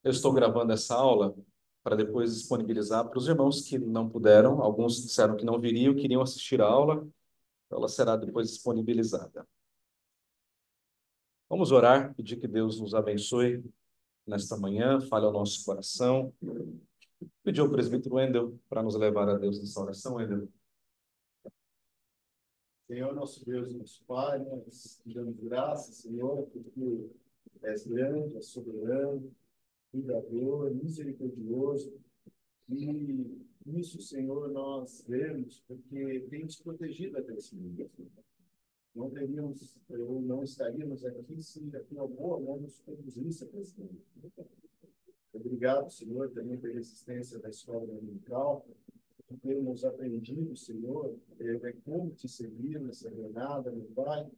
Eu estou gravando essa aula para depois disponibilizar para os irmãos que não puderam. Alguns disseram que não viriam, queriam assistir a aula. Ela será depois disponibilizada. Vamos orar, pedir que Deus nos abençoe nesta manhã, fale ao nosso coração. Pedir ao presbítero Wendel para nos levar a Deus nessa oração, Wendel. Senhor, nosso Deus e nosso Pai, nós te damos graças, Senhor, porque tu és grande, és soberano, cuidador, misericordioso. E isso, Senhor, nós vemos porque tem nos protegido até esse momento. Não teríamos, ou não estaríamos aqui se a tua boa mão nos conduzisse até esse momento. Obrigado, Senhor, também pela existência da escola dominical, por termos aprendido, Senhor, como te seguir nessa jornada, meu Pai,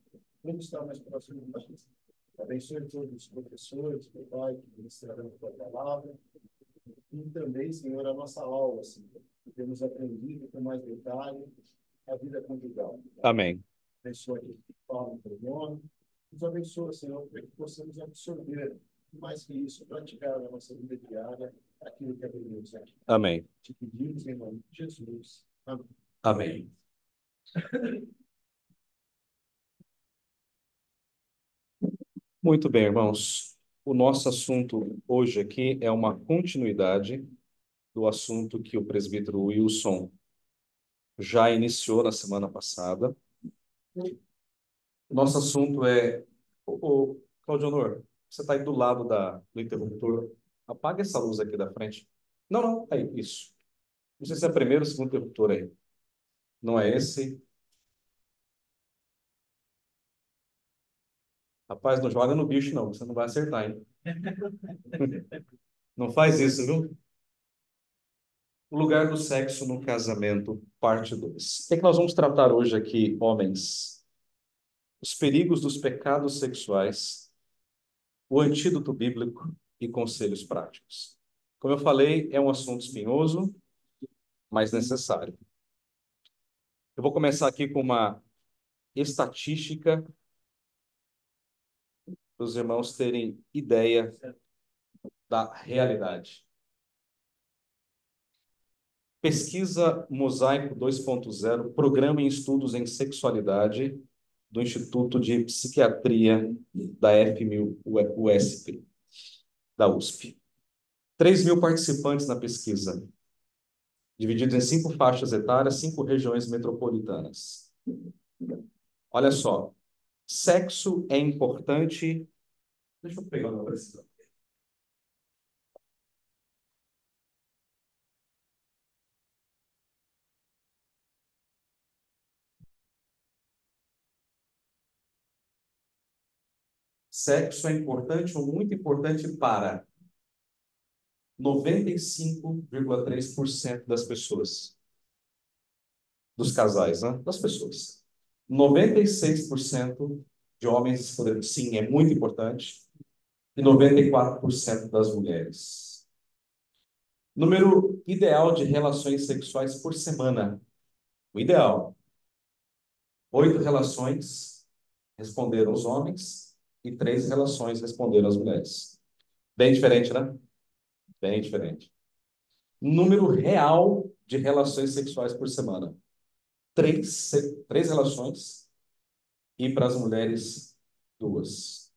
como estar mais próximo de ti. Abençoe todos os professores, meu Pai, que ministrarão a tua palavra, e também, Senhor, a nossa aula, Senhor, que temos aprendido com mais detalhe a vida conjugal. Amém. Abençoe aqueles que falam o teu nome, nos abençoe, Senhor, para que possamos absorver, mais que isso, praticar na nossa vida diária aquilo que aprendemos aqui. Amém. Te pedimos em nome de Jesus. Amém. Amém. Muito bem, irmãos. O nosso assunto hoje aqui é uma continuidade do assunto que o presbítero Wilson já iniciou na semana passada. Nosso assunto é... Claudio Honor, você está aí do lado do interruptor. Apaga essa luz aqui da frente. Não, não, aí, isso. Não sei se é o primeiro ou segundo interruptor aí. Não é esse. Rapaz, não joga no bicho, não. Você não vai acertar, hein? Não faz isso, viu? O lugar do sexo no casamento, parte 2. O que é que nós vamos tratar hoje aqui, homens? Os perigos dos pecados sexuais, o antídoto bíblico e conselhos práticos. Como eu falei, é um assunto espinhoso, mas necessário. Eu vou começar aqui com uma estatística para os irmãos terem ideia da realidade. Pesquisa Mosaico 2.0, Programa em Estudos em Sexualidade, do Instituto de Psiquiatria da FMU-USP, da USP. 3.000 participantes na pesquisa, divididos em 5 faixas etárias, 5 regiões metropolitanas. Olha só, sexo é importante... Deixa eu pegar uma precisão. Sexo é importante ou muito importante para 95,3% das pessoas, dos casais, né? Das pessoas. 96% de homens responderam sim, é muito importante, e 94% das mulheres. Número ideal de relações sexuais por semana. O ideal. 8 relações responderam os homens e 3 relações responderam as mulheres. Bem diferente, né? Bem diferente. Número real de relações sexuais por semana. 3 relações e para as mulheres 2.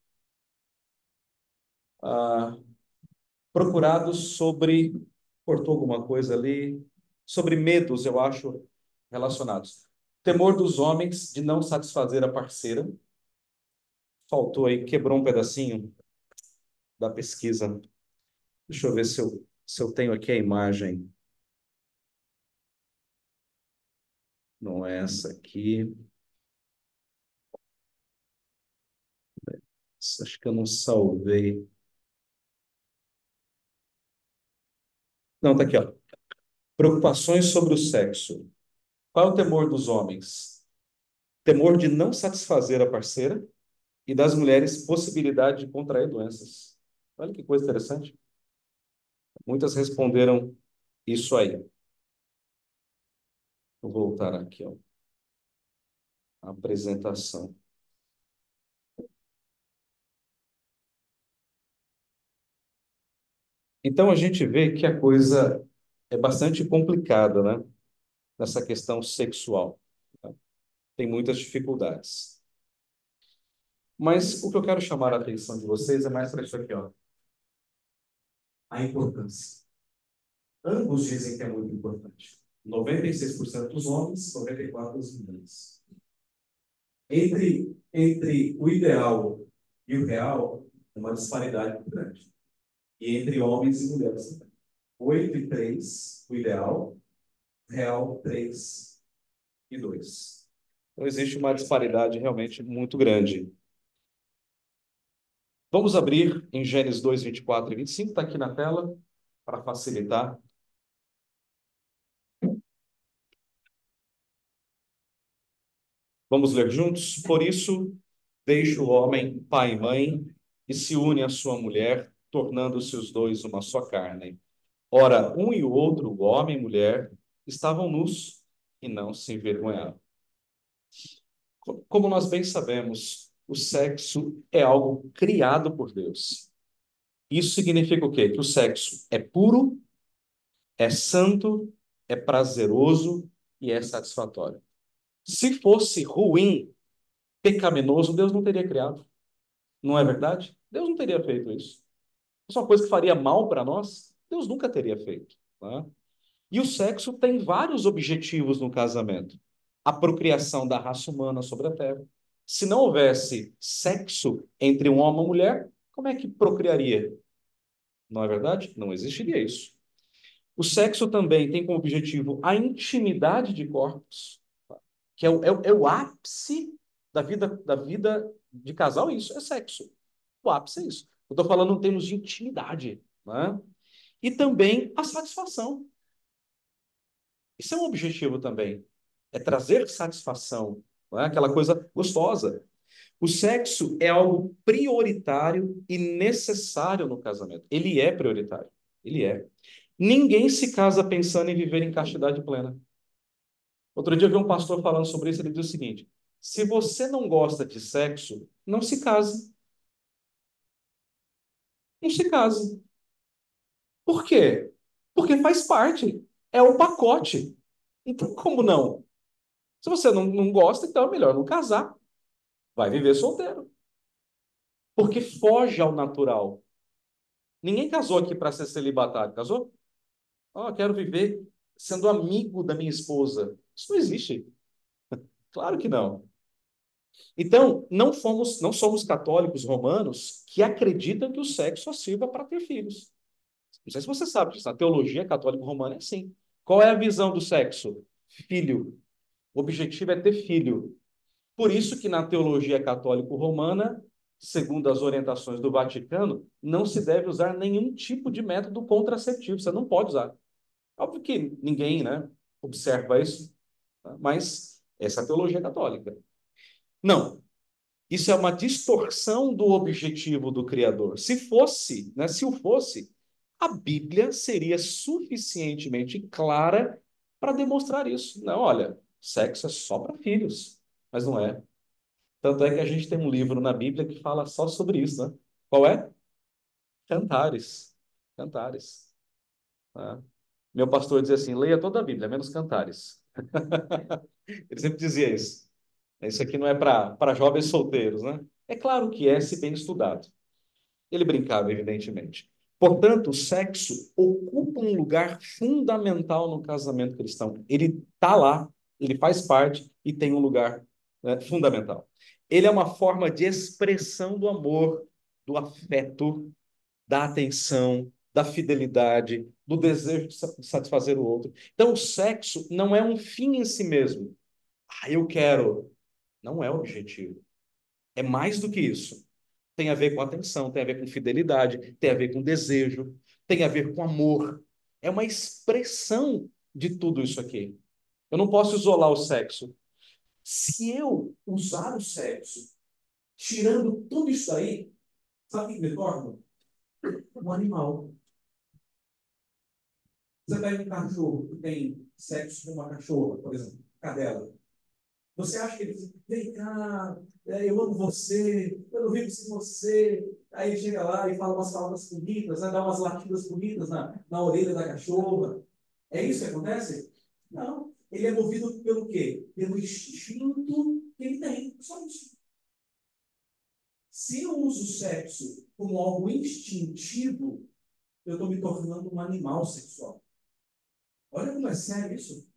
Procurados sobre... Cortou alguma coisa ali? Sobre medos, eu acho, relacionados. Temor dos homens de não satisfazer a parceira. Faltou aí, quebrou um pedacinho da pesquisa. Deixa eu ver se eu tenho aqui a imagem. Não é essa aqui. Acho que eu não salvei. Não, tá aqui, ó. Preocupações sobre o sexo. Qual é o temor dos homens? Temor de não satisfazer a parceira e das mulheres, possibilidade de contrair doenças. Olha que coisa interessante. Muitas responderam isso aí. Vou voltar aqui, ó. A apresentação. Então a gente vê que a coisa é bastante complicada, né? Nessa questão sexual, tá? Tem muitas dificuldades. Mas o que eu quero chamar a atenção de vocês é mais para isso aqui, ó. A importância. Ambos dizem que é muito importante. 96% dos homens, 94% das mulheres. Entre o ideal e o real, uma disparidade muito grande. E entre homens e mulheres também. 8 e 3, o ideal, real 3 e 2. Então, existe uma disparidade realmente muito grande. Vamos abrir em Gênesis 2, 24 e 25, está aqui na tela, para facilitar. Vamos ler juntos? Por isso, deixa o homem pai e mãe e se une à sua mulher, tornando-se os dois uma só carne. Ora, um e o outro, o homem e mulher, estavam nus e não se envergonhavam. Como nós bem sabemos, o sexo é algo criado por Deus. Isso significa o quê? Que o sexo é puro, é santo, é prazeroso e é satisfatório. Se fosse ruim, pecaminoso, Deus não teria criado. Não é verdade? Deus não teria feito isso. Isso é uma coisa que faria mal para nós, Deus nunca teria feito, né? E o sexo tem vários objetivos no casamento. A procriação da raça humana sobre a Terra. Se não houvesse sexo entre um homem e uma mulher, como é que procriaria? Não é verdade? Não existiria isso. O sexo também tem como objetivo a intimidade de corpos, que é o ápice da vida de casal, isso é sexo. O ápice é isso. Eu estou falando em termos de intimidade, né? E também a satisfação. Isso é um objetivo também. É trazer satisfação, não é? Aquela coisa gostosa. O sexo é algo prioritário e necessário no casamento. Ele é prioritário. Ele é. Ninguém se casa pensando em viver em castidade plena. Outro dia eu vi um pastor falando sobre isso, ele diz o seguinte: se você não gosta de sexo, não se case. Não se case. Por quê? Porque faz parte. É o pacote. Então, como não? Se você não gosta, então é melhor não casar. Vai viver solteiro. Porque foge ao natural. Ninguém casou aqui para ser celibatário, casou? Ah, quero viver sendo amigo da minha esposa. Isso não existe. Claro que não. Então, não somos católicos romanos que acreditam que o sexo só sirva para ter filhos. Não sei se você sabe disso. A teologia católica romana é assim. Qual é a visão do sexo? Filho. O objetivo é ter filho. Por isso que na teologia católico-romana, segundo as orientações do Vaticano, não se deve usar nenhum tipo de método contraceptivo. Você não pode usar. Óbvio que ninguém, né, observa isso, tá? Mas essa é a teologia católica. Não, isso é uma distorção do objetivo do Criador. Se fosse, né, se o fosse, a Bíblia seria suficientemente clara para demonstrar isso. Não, olha, sexo é só para filhos, mas não é. Tanto é que a gente tem um livro na Bíblia que fala só sobre isso, né? Qual é? Cantares. Cantares. Né? Meu pastor dizia assim: leia toda a Bíblia, menos Cantares. Ele sempre dizia isso. Isso aqui não é para jovens solteiros, né? É claro que é, se bem estudado. Ele brincava, evidentemente. Portanto, o sexo ocupa um lugar fundamental no casamento cristão. Ele está lá, ele faz parte e tem um lugar, né, fundamental. Ele é uma forma de expressão do amor, do afeto, da atenção, da fidelidade, do desejo de satisfazer o outro. Então, o sexo não é um fim em si mesmo. Ah, eu quero. Não é o objetivo. É mais do que isso. Tem a ver com atenção, tem a ver com fidelidade, tem a ver com desejo, tem a ver com amor. É uma expressão de tudo isso aqui. Eu não posso isolar o sexo. Se eu usar o sexo, tirando tudo isso aí, sabe o que me torna? Um animal. Você pega um cachorro que tem sexo com uma cachorra, por exemplo, cadela. Você acha que ele diz, vem cá, eu amo você, eu não vivo sem você, Aí ele chega lá e fala umas palavras bonitas, né? Dá umas latidas bonitas na orelha da cachorra. É isso que acontece? Não. Ele é movido pelo quê? Pelo instinto que ele tem. Só isso. Se eu uso o sexo como algo instintivo, eu estou me tornando um animal sexual. Olha como é sério isso.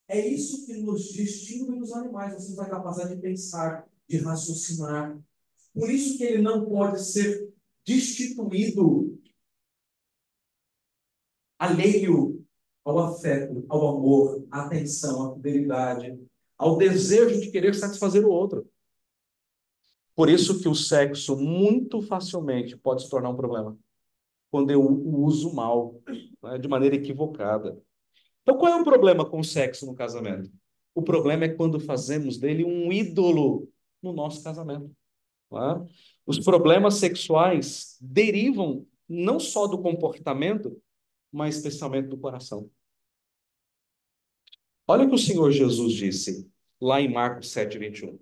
É isso que nos distingue dos animais. Nós temos a capacidade de pensar, de raciocinar. Por isso que ele não pode ser destituído, alheio ao afeto, ao amor, à atenção, à fidelidade, ao desejo de querer satisfazer o outro. Por isso que o sexo muito facilmente pode se tornar um problema, quando eu o uso mal, né, de maneira equivocada. Então, qual é o problema com o sexo no casamento? O problema é quando fazemos dele um ídolo no nosso casamento. Tá? Os problemas sexuais derivam não só do comportamento, mas especialmente do coração. Olha o que o Senhor Jesus disse lá em Marcos 7:21.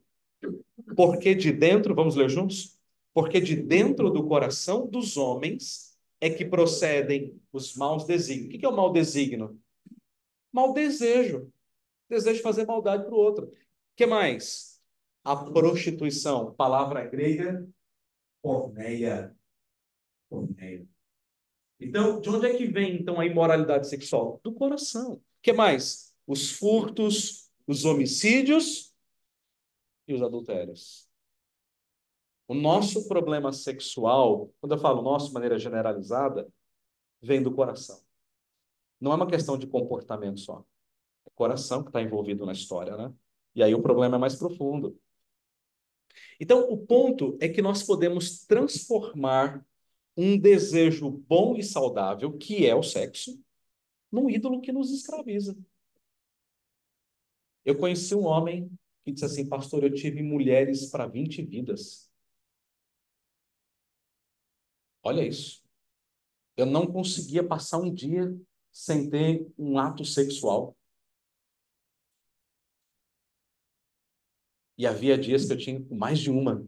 Porque de dentro, vamos ler juntos? Porque de dentro do coração dos homens é que procedem os maus desígnios. O que é o mau desígnio? Mau desejo. Desejo de fazer maldade para o outro. O que mais? A prostituição, palavra grega, porneia. Porneia. Então, de onde é que vem, então, a imoralidade sexual? Do coração. O que mais? Os furtos, os homicídios e os adultérios. O nosso problema sexual, quando eu falo nosso de maneira generalizada, vem do coração. Não é uma questão de comportamento só. É o coração que está envolvido na história, né? E aí o problema é mais profundo. Então, o ponto é que nós podemos transformar um desejo bom e saudável, que é o sexo, num ídolo que nos escraviza. Eu conheci um homem que disse assim, pastor, eu tive mulheres para 20 vidas. Olha isso. Eu não conseguia passar um dia sem ter um ato sexual. E havia dias que eu tinha mais de uma.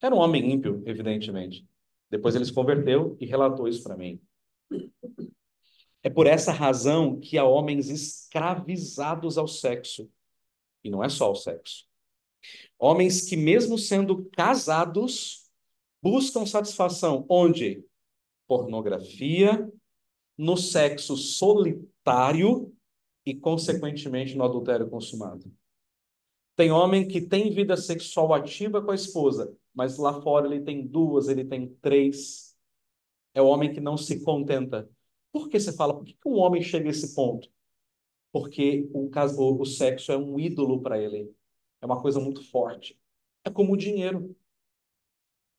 Era um homem ímpio, evidentemente. Depois ele se converteu e relatou isso para mim. É por essa razão que há homens escravizados ao sexo. E não é só o sexo. Homens que, mesmo sendo casados, buscam satisfação. Onde? Pornografia, no sexo solitário e, consequentemente, no adultério consumado. Tem homem que tem vida sexual ativa com a esposa, mas lá fora ele tem duas, ele tem três. É o homem que não se contenta. Por que você fala? Por que um homem chega a esse ponto? Porque o sexo é um ídolo para ele. É uma coisa muito forte. É como o dinheiro.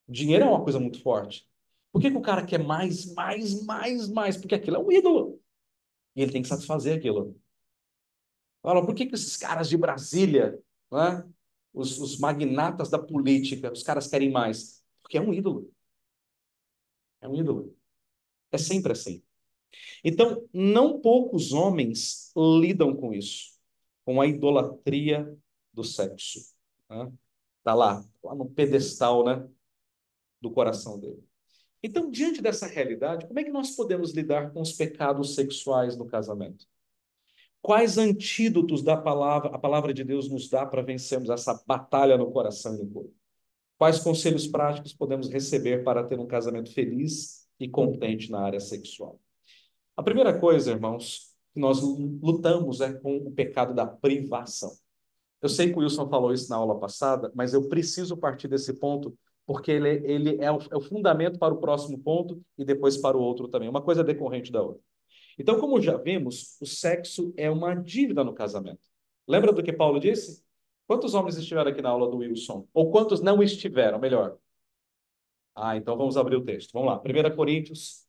O dinheiro é uma coisa muito forte. Por que o cara quer mais, mais, mais, mais? Porque aquilo é um ídolo. E ele tem que satisfazer aquilo. Fala, por que esses caras de Brasília, né? Os magnatas da política, os caras querem mais? Porque é um ídolo. É um ídolo. É sempre assim. Então, não poucos homens lidam com isso, com a idolatria do sexo. Né? Tá lá no pedestal, né, do coração dele. Então, diante dessa realidade, como é que nós podemos lidar com os pecados sexuais no casamento? Quais antídotos a palavra de Deus nos dá para vencermos essa batalha no coração e no corpo? Quais conselhos práticos podemos receber para ter um casamento feliz e contente na área sexual? A primeira coisa, irmãos, que nós lutamos é com o pecado da privação. Eu sei que o Wilson falou isso na aula passada, mas eu preciso partir desse ponto, porque ele é o fundamento para o próximo ponto e depois para o outro também. Uma coisa é decorrente da outra. Então, como já vimos, o sexo é uma dívida no casamento. Lembra do que Paulo disse? Quantos homens estiveram aqui na aula do Wilson? Ou quantos não estiveram, melhor? Ah, então vamos abrir o texto. Vamos lá. 1 Coríntios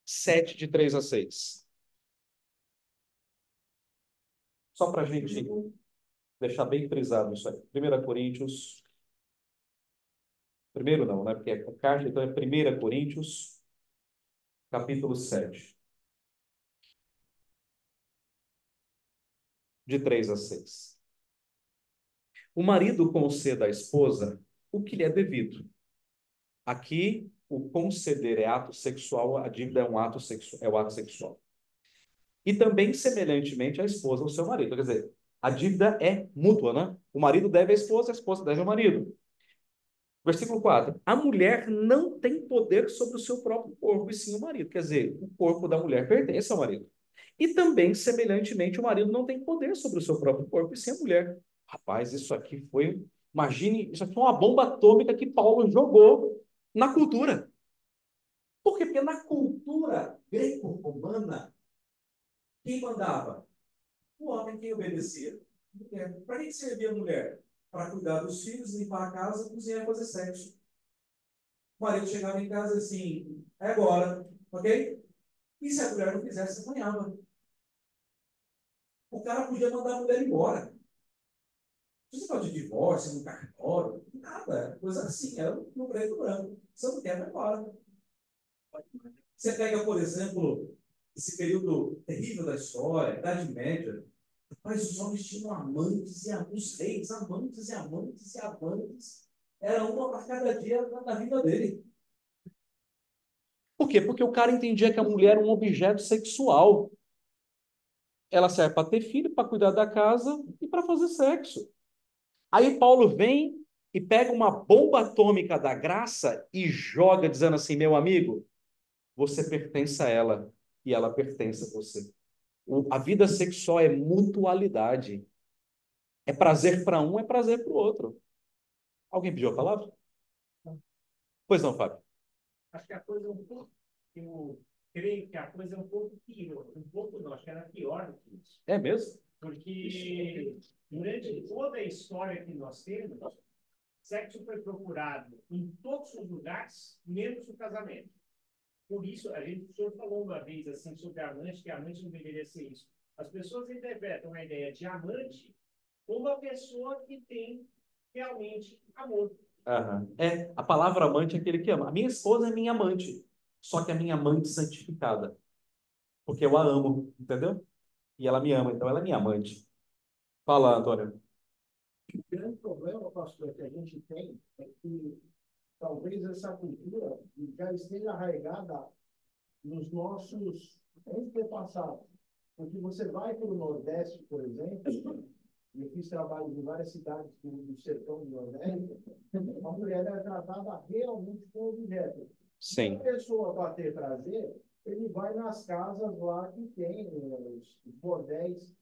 7, de 3 a 6. Só para a gente deixar bem frisado isso aí. 1 Coríntios. Primeiro não, né? Porque é carta, então é 1 Coríntios, capítulo 7, de 3 a 6. O marido conceda à esposa o que lhe é devido. Aqui o conceder é ato sexual, a dívida é um ato sexual, é o ato sexual. E também, semelhantemente, a esposa ao seu marido. Quer dizer, a dívida é mútua, né? O marido deve à esposa, a esposa deve ao marido. Versículo 4. A mulher não tem poder sobre o seu próprio corpo, e sim o marido. Quer dizer, o corpo da mulher pertence ao marido. E também, semelhantemente, o marido não tem poder sobre o seu próprio corpo, e sim a mulher. Rapaz, isso aqui foi. Imagine, isso aqui foi uma bomba atômica que Paulo jogou na cultura. Por quê? Porque na cultura greco-romana, quem mandava? O homem, quem obedecia? Para que servia a mulher? Para cuidar dos filhos, limpar a casa, cozinhar e fazer sexo. O marido chegava em casa assim, é agora, ok? E se a mulher não fizesse, apanhava. O cara podia mandar a mulher embora. Você fala de divórcio, no cartório, nada, coisa assim, era no preto e branco. Você não quer, vai embora. Você pega, por exemplo, esse período terrível da história, Idade Média, mas os homens tinham amantes e os reis, amantes e amantes e amantes. Era uma para cada dia da vida dele. Por quê? Porque o cara entendia que a mulher era um objeto sexual. Ela serve para ter filho, para cuidar da casa e para fazer sexo. Aí Paulo vem e pega uma bomba atômica da graça e joga, dizendo assim: meu amigo, você pertence a ela e ela pertence a você. A vida sexual é mutualidade. É prazer para um, é prazer para o outro. Alguém pediu a palavra? Pois não, Fábio. Acho que a coisa é um pouco, eu creio que a coisa é um pouco pior, um pouco não, acho que era pior do que isso. É mesmo? Porque durante toda a história que nós temos, sexo foi procurado em todos os lugares, menos no casamento. Por isso, o senhor falou uma vez assim sobre a amante, que a amante não deveria ser isso. As pessoas interpretam a ideia de amante como uma pessoa que tem realmente amor. Aham. É, a palavra amante é aquele que ama. A minha esposa é minha amante, só que é minha amante santificada, porque eu a amo, entendeu? E ela me ama, então ela é minha amante. Fala, Antônio. O grande problema, pastor, que a gente tem é que talvez essa cultura já esteja arraigada nos nossos antepassados. Porque você vai para o Nordeste, por exemplo, e eu fiz trabalho em várias cidades do sertão do Nordeste, a mulher é tratada realmente como objeto. Se a Sim. pessoa para ter prazer, ele vai nas casas lá que tem os bordéis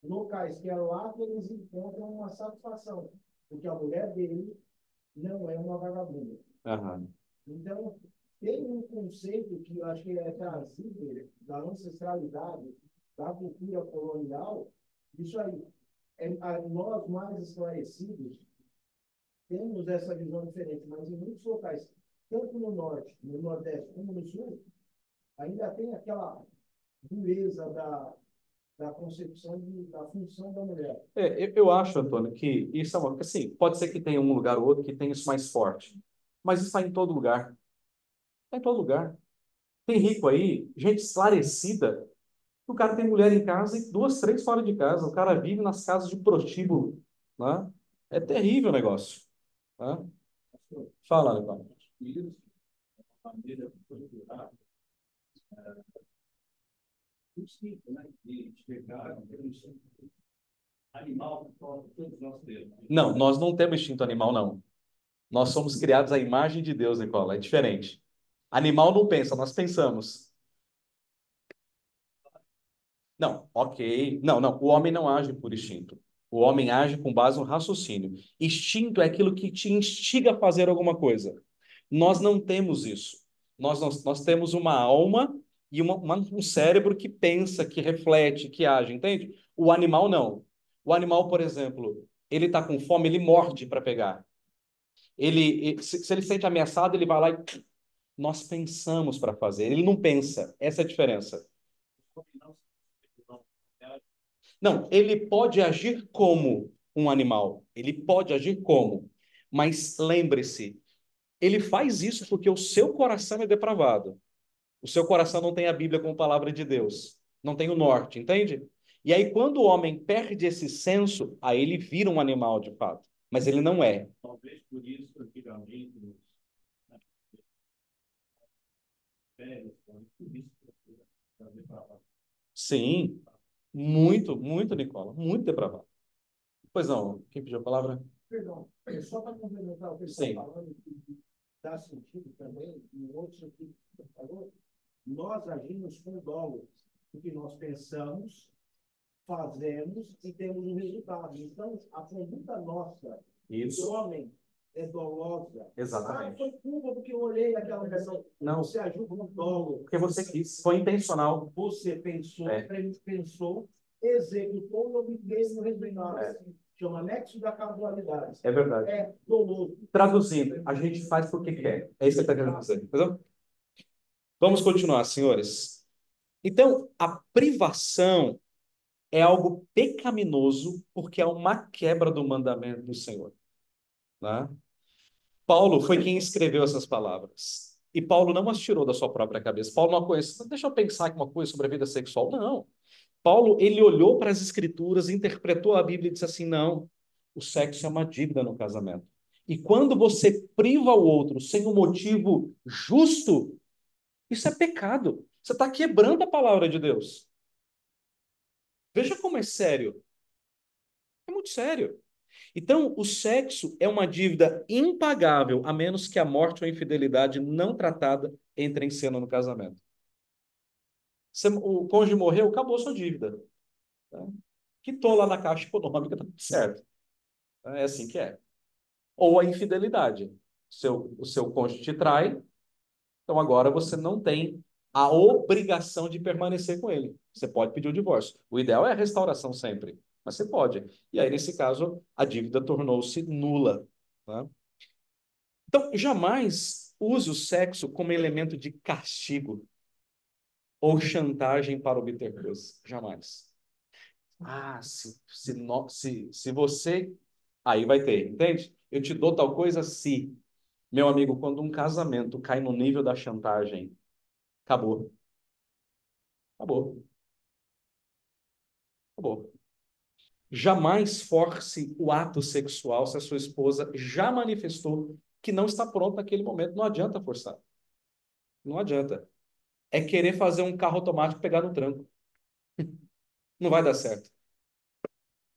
locais, que é lá que eles encontram uma satisfação, porque a mulher dele não é uma vagabunda. Aham. Então, tem um conceito que eu acho que é trazido da ancestralidade, da cultura colonial, isso aí. Nós, mais esclarecidos, temos essa visão diferente, mas em muitos locais, tanto no Norte, no Nordeste, como no Sul, ainda tem aquela dureza da concepção da função da mulher. Eu acho, Antônio, que isso é uma. Assim, pode ser que tenha um lugar ou outro que tenha isso mais forte, mas isso está em todo lugar. Está em todo lugar. Tem rico aí, gente esclarecida. O cara tem mulher em casa e duas, três fora de casa. O cara vive nas casas de prostíbulo, né? É terrível o negócio. Né? Fala, Antônio. Isso, a maneira cultural, instinto, né? De chegar, ter um instinto animal, que todos nós temos. Não, nós não temos instinto animal, não. Nós somos criados à imagem de Deus, Nicola. É diferente. Animal não pensa, nós pensamos. Não, ok. Não, não. O homem não age por instinto. O homem age com base no raciocínio. Instinto é aquilo que te instiga a fazer alguma coisa. Nós não temos isso. Nós temos uma alma e um cérebro que pensa, que reflete, que age, entende? O animal não. O animal, por exemplo, ele está com fome, ele morde para pegar. Se ele se sente ameaçado, ele vai lá e nós pensamos para fazer. Ele não pensa. Essa é a diferença. Não, ele pode agir como um animal. Ele pode agir como. Mas lembre-se, ele faz isso porque o seu coração é depravado. O seu coração não tem a Bíblia como palavra de Deus. Não tem o norte, entende? E aí, quando o homem perde esse senso, aí ele vira um animal de fato. Mas ele não é. Talvez por isso, antigamente, férias, tudo isso para depravar. Sim, muito, muito, Nicola, muito depravado. Pois não, quem pediu a palavra? Perdão, só para complementar o que você Sim. está falando, que dá sentido também, em outro sentido que você falou, nós agimos com dolo, porque nós pensamos, fazemos e temos um resultado. Então, a conduta nossa, Isso. do homem, é dolosa. Exatamente. Ah, foi culpa porque eu olhei aquela versão. Não. Você agiu com dolo. Porque você quis, foi intencional. Você pensou, É. pensou, executou e obteve o resultado. É. Chama nexo da causalidade. É verdade. É doloso. Traduzindo, a gente faz porque quer. É isso que você está querendo dizer, entendeu? Vamos continuar, senhores. Então, a privação é algo pecaminoso porque é uma quebra do mandamento do Senhor, né? Paulo foi quem escreveu essas palavras. E Paulo não as tirou da sua própria cabeça. Paulo não conhece, deixa eu pensar aqui uma coisa sobre a vida sexual. Não. Paulo, ele olhou para as escrituras, interpretou a Bíblia e disse assim, não, o sexo é uma dívida no casamento. E quando você priva o outro sem um motivo justo, isso é pecado. Você está quebrando a palavra de Deus. Veja como é sério. É muito sério. Então, o sexo é uma dívida impagável, a menos que a morte ou a infidelidade não tratada entre em cena no casamento. O cônjuge morreu, acabou a sua dívida. Tá? Quitou lá na Caixa Econômica, tá tudo certo. É assim que é. Ou a infidelidade. O seu cônjuge te trai, então agora você não tem a obrigação de permanecer com ele. Você pode pedir o divórcio. O ideal é a restauração sempre, mas você pode. E aí, nesse caso, a dívida tornou-se nula. Tá? Então, jamais use o sexo como elemento de castigo ou chantagem para obter coisas. Jamais. Ah, se você... Aí vai ter, entende? Eu te dou tal coisa se... Meu amigo, quando um casamento cai no nível da chantagem, acabou. Acabou. Acabou. Jamais force o ato sexual se a sua esposa já manifestou que não está pronta naquele momento. Não adianta forçar. Não adianta. É querer fazer um carro automático pegar no tranco. Não vai dar certo.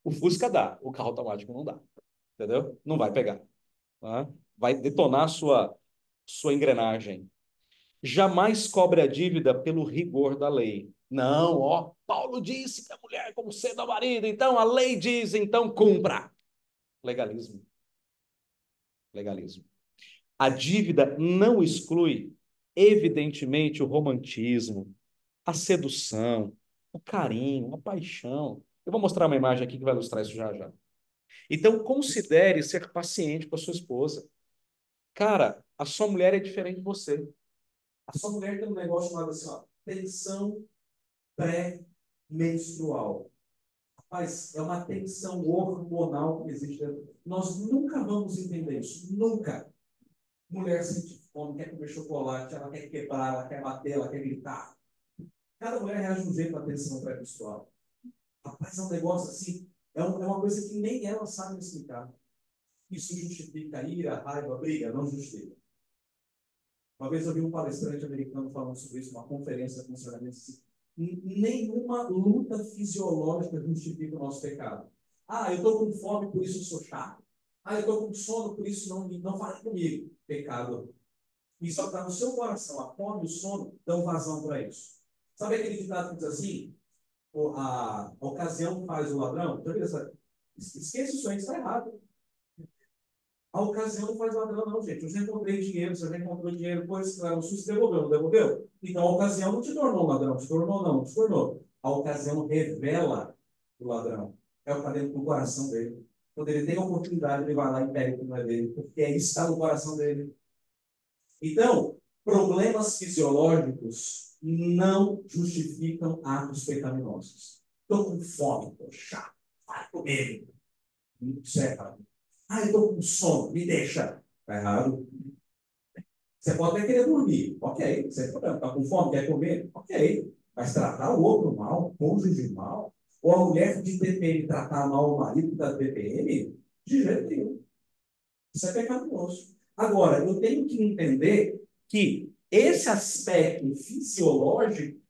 O Fusca dá, o carro automático não dá. Entendeu? Não vai pegar. Tá? Vai detonar a sua engrenagem. Jamais cobre a dívida pelo rigor da lei. Não, ó, Paulo disse que a mulher é como sendo a marido, então a lei diz, então cumpra. Legalismo. Legalismo. A dívida não exclui, evidentemente, o romantismo, a sedução, o carinho, a paixão. Eu vou mostrar uma imagem aqui que vai ilustrar isso já já. Então, considere ser paciente com a sua esposa. Cara, a sua mulher é diferente de você. A sua mulher tem um negócio chamado assim, ó, tensão pré-menstrual. Rapaz, é uma tensão hormonal que existe dentro. Nós nunca vamos entender isso. Nunca. Mulher sente fome, quer comer chocolate, ela quer quebrar, ela quer bater, ela quer gritar. Cada mulher reage de um jeito na tensão pré-menstrual. Rapaz, é um negócio assim, é uma coisa que nem ela sabe explicar. Isso justifica a ira, a raiva, a briga? Não justifica. Uma vez eu vi um palestrante americano falando sobre isso, uma conferência com assim, nenhuma luta fisiológica justifica o nosso pecado. Ah, eu estou com fome, por isso eu sou chato. Ah, eu estou com sono, por isso não fale comigo. Pecado. Isso está no seu coração. A fome e o sono dão vazão para isso. Sabe aquele ditado que diz assim? A ocasião faz o ladrão? Esqueça isso aí, está errado. A ocasião não faz ladrão, não, gente. Eu já encontrei dinheiro, você já encontrou dinheiro, pois o SUS devolveu, não devolveu? Então a ocasião não te tornou ladrão, te tornou, não, te tornou. A ocasião revela o ladrão. É o que está dentro do coração dele. Quando ele tem a oportunidade, ele vai lá e pega o que não é dele, porque aí está no coração dele. Então, problemas fisiológicos não justificam atos pecaminosos. Estou com fome, estou chato, vai comer. Isso é errado. Ah, eu estou com sono, me deixa. Está errado. Você pode até querer dormir, ok. Você está com fome, quer comer, ok. Mas tratar o outro mal, o cônjuge mal, ou a mulher de TPM tratar mal o marido da TPM, de jeito nenhum. Isso é pecaminoso. Agora, eu tenho que entender que esse aspecto fisiológico,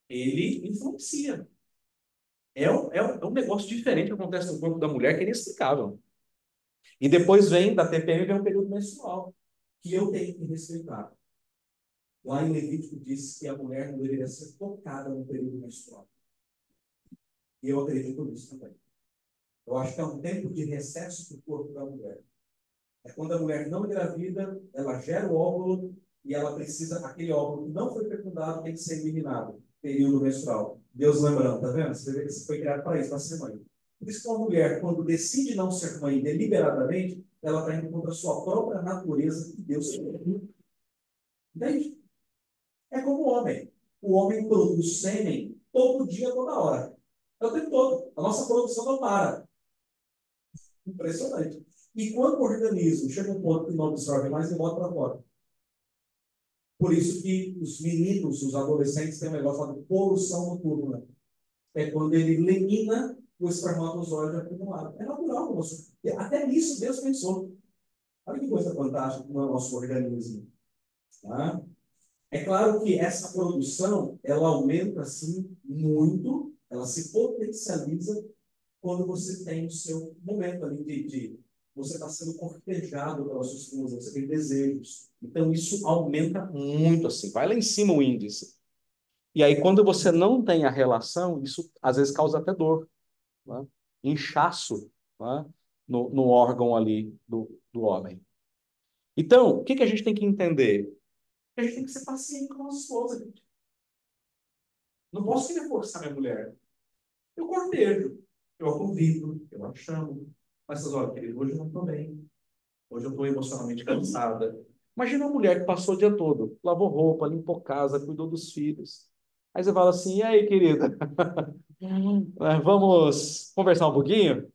ele influencia. É um negócio diferente que acontece no corpo da mulher que é inexplicável. E depois vem, da TPM, vem um período menstrual, que eu tenho que respeitar. Lá em Levítico diz que a mulher não deveria ser tocada no período menstrual. E eu acredito nisso também. Eu acho que é um tempo de recesso do corpo da mulher. É quando a mulher não engravida, ela gera o óvulo e ela precisa, aquele óvulo que não foi fecundado tem que ser eliminado. Período menstrual. Deus lembrando, tá vendo? Você vê que você foi criado para isso, para ser mãe. Por isso que uma mulher, quando decide não ser mãe deliberadamente, ela está indo contra a sua própria natureza que Deus criou. Entende? É como o homem. O homem produz sêmen todo dia, toda hora. É o tempo todo. A nossa produção não para. Impressionante. E quando o organismo chega a um ponto que não absorve mais, ele bota para fora. Por isso que os meninos, os adolescentes, têm um negócio chamado poluição noturna. É quando ele elimina o espermatozoide acumulado. É natural, moço. Até nisso Deus pensou. Olha que coisa fantástica no nosso organismo. Tá? É claro que essa produção, ela aumenta, assim, muito, ela se potencializa quando você tem o seu momento ali de você está sendo cortejado pela sua esposa, você tem desejos. Então, isso aumenta muito, assim, vai lá em cima o índice. E aí, quando você não tem a relação, isso às vezes causa até dor, né? Inchaço, né? No órgão ali do homem. Então, o que a gente tem que entender? A gente tem que ser paciente com a nossa esposa, gente. Não posso querer forçar minha mulher. Eu cortejo, eu a convido, eu a chamo. Mas, olha, querido, hoje eu não estou bem. Hoje eu estou emocionalmente cansada. Imagina uma mulher que passou o dia todo, lavou roupa, limpou casa, cuidou dos filhos. Aí você fala assim, e aí, querida? Vamos conversar um pouquinho?